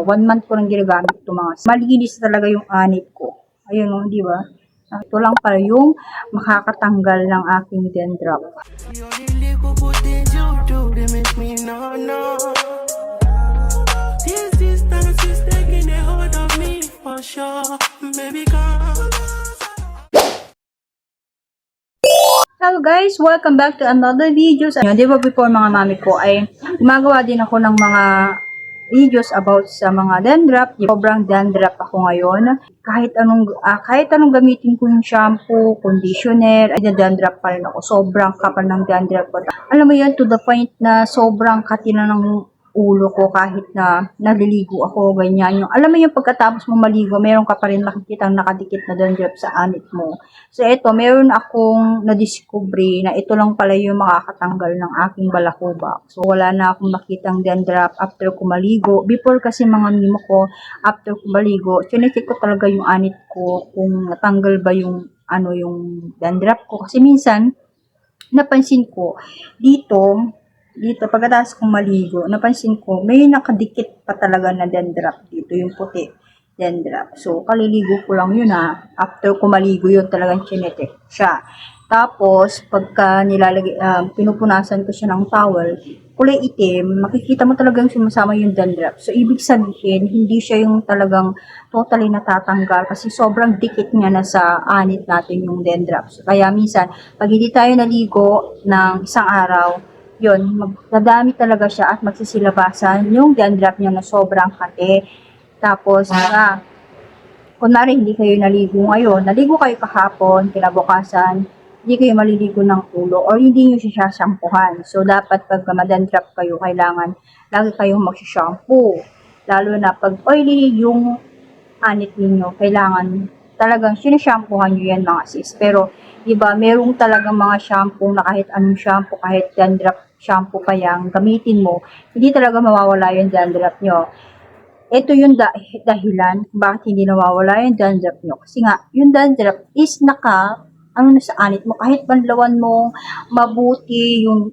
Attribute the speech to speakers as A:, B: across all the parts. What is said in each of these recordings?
A: 1 month ko nang ginagamit ito mga sis. Malinis talaga yung anit ko. Ayun o, di ba? Ito lang pala yung makakatanggal ng aking dandruff. Hello guys! Welcome back to another video. Di ba before mga mami ko ay gumagawa din ako ng mga videos about sa mga dandruff. Sobrang dandruff ako ngayon. Kahit anong gamitin ko yung shampoo, conditioner, ay dandruff pa rin ako. Sobrang kapal ng dandruff ko. Alam mo yan, to the point na sobrang katina ng ulo ko kahit na naliligo ako, ganyan. Alam mo yung pagkatapos mo maligo, meron ka pa rin makikitang nakadikit na dandruff sa anit mo. So, ito, meron akong na-discovery na ito lang pala yung makakatanggal ng aking balakubak. So, wala na akong makitang dandruff after ko maligo. Before kasi mga mimo ko, after ko maligo, chinecheck ko talaga yung anit ko kung natanggal ba yung yung dandruff ko. Kasi minsan, napansin ko, dito, pagkatapos kong maligo, napansin ko, may nakadikit pa talaga na dandruff dito, yung puti dandruff. So, kaliligo ko lang yun after ko maligo yun, talagang chinetek siya. Tapos, pagka pinupunasan ko siya ng towel, kulay itim, makikita mo talagang sumasama yung dandruff. So, ibig sabihin, hindi siya yung talagang totally natatanggal kasi sobrang dikit niya na sa anit natin yung dandruff. So, kaya minsan, pag hindi tayo naligo ng isang araw, yun, magdadami talaga siya at magsisilabasan yung dandruff niya na sobrang kate. Tapos, kunwari hindi kayo naligo ngayon, naligo kayo kahapon, kinabukasan, hindi kayo maliligo ng ulo or hindi nyo siya shampoohan. So, dapat pag madandruff kayo, kailangan lagi kayong magsishampoo. Lalo na pag oily yung anit ninyo, kailangan talagang sinashampoohan nyo yan mga sis. Pero, diba, merong talagang mga shampoo na kahit anong shampoo, kahit dandruff shampoo pa yan, gamitin mo, hindi talaga mawawala yung dandruff nyo. Ito yung dahilan kung bakit hindi nawawala yung dandruff nyo. Kasi nga, yung dandruff is na sa anit mo. Kahit banlawan mo, mabuti yung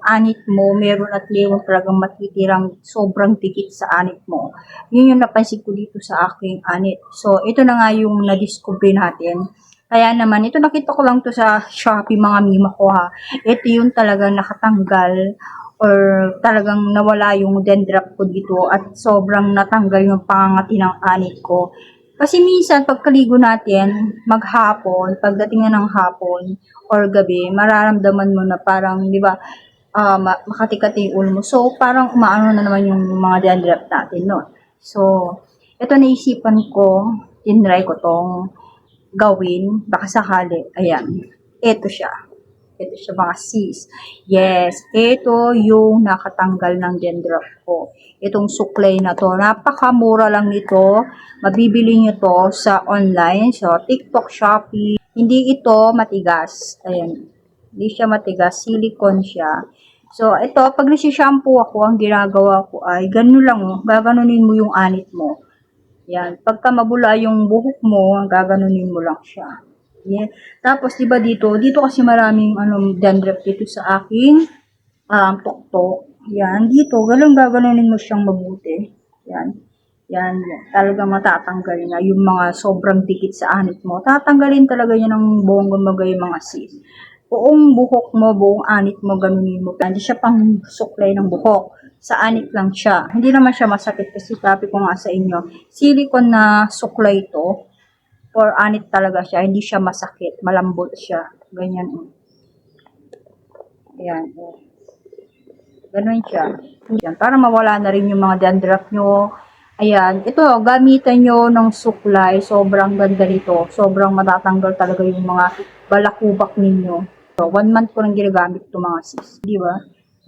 A: anit mo, meron talagang matitirang sobrang dikit sa anit mo. Yun yung napansin ko dito sa aking anit. So, ito na nga yung na-discover natin. Kaya naman, ito nakita ko lang to sa Shopee mga mima ko Ito yung talagang nakatanggal or talagang nawala yung dandruff ko dito at sobrang natanggal yung pangangati ng anit ko. Kasi minsan, pagkaligo natin, maghapon, pagdating na ng hapon or gabi, mararamdaman mo na parang, di ba, makatikati yung ulo mo. So, parang umaano na naman yung mga dandruff natin, no? So, ito naisipan ko, tinry ko tong gawin, baka sakali, ayan, ito siya mga sis. Yes, ito yung nakatanggal ng dandruff ko. Itong suklay na to, napakamura lang nito, mabibili nyo to sa online, so TikTok, Shopee, hindi ito matigas, ayan, hindi siya matigas, silicone siya. So, ito, pag nasi-shampoo ako, ang ginagawa ko ay, ganun lang, gaganunin mo yung anit mo. Yan. Pagka mabula yung buhok mo, gaganunin mo lang siya. Yan. Tapos, diba dito kasi maraming dandruff dito sa aking tuktok. Yan. Dito, gaganunin mo siyang mabuti. Yan. Yan. Talagang matatanggal na yung mga sobrang dikit sa anit mo. Tatanggalin talaga yan ng buong gumagay mga sis. Buong buhok mo, buong anit mo, ganunin mo. Hindi siya pang suklay ng buhok. Sa anit lang siya. Hindi naman siya masakit kasi sabi ko nga sa inyo, silicone na suklay ito. For anit talaga siya. Hindi siya masakit. Malambot siya. Ganyan. Ayan. Ganun siya. Ayan. Para mawala na rin yung mga dandruff nyo. Ayan. Ito, gamitan nyo ng suklay. Sobrang ganda nito. Sobrang matatanggal talaga yung mga balakubak ninyo. So, 1 month ko nang ginagamit ito mga sis. Di ba?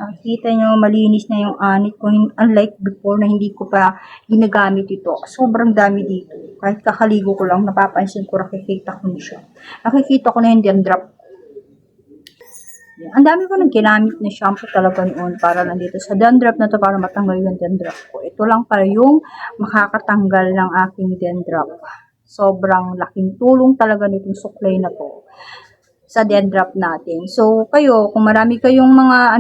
A: Nakikita nyo, malinis na yung anit ko. Unlike before na hindi ko pa ginagamit ito. Sobrang dami dito. Kahit kakaligo ko lang, napapansin ko, nakikita ko na siya. Nakikita ko na yung dandruff. Ang dami ko nang ginamit na shampoo talaga noon para nandito sa dandruff na to para matanggal yung dandruff ko. Ito lang para yung makakatanggal ng aking dandruff. Sobrang laking tulong talaga nitong suklay na to. sa dandruff natin. So, kayo, kung marami kayong mga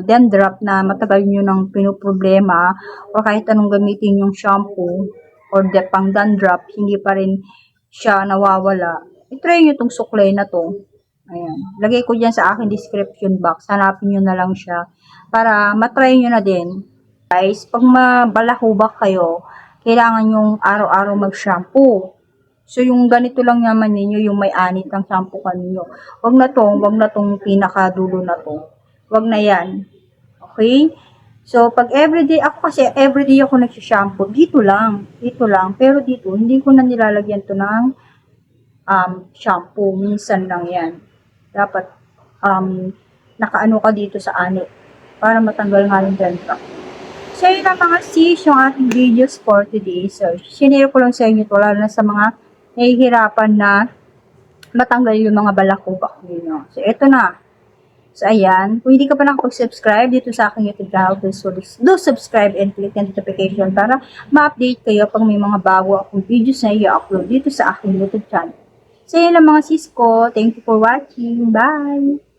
A: dandruff na matagal nyo nang pinoproblema o kahit anong gamitin yung shampoo or pang dandruff, hindi pa rin siya nawawala, i-try nyo tong suklay na to. Ayan. Lagay ko dyan sa aking description box. Hanapin nyo na lang siya para matry nyo na din. Guys, pag mabalahubak kayo, kailangan yung araw-araw mag-shampoo. So, yung ganito lang naman ninyo, yung may anit ng shampoo kanino. Wag na tong pinakadulo na to. Wag na yan. Okay? So, pag everyday, ako kasi everyday ako nagsishampoo. Dito lang. Pero dito, hindi ko na nilalagyan to ng shampoo. Minsan lang yan. Dapat, nakaano ka dito sa anit para matanggal nga yung dandruff. So, yun lang mga sis, yung ating videos for today. So, sinare ko lang sa inyo ito, lalo na sa mga nahihirapan na matanggal yung mga balakubak ninyo. So, ito na. So, ayan. Kung hindi ka pa nakapag-subscribe dito sa aking YouTube channel, do subscribe and click the notification para ma-update kayo pag may mga bago akong videos na i-upload dito sa aking YouTube channel. So, yun lang mga sis ko. Thank you for watching. Bye!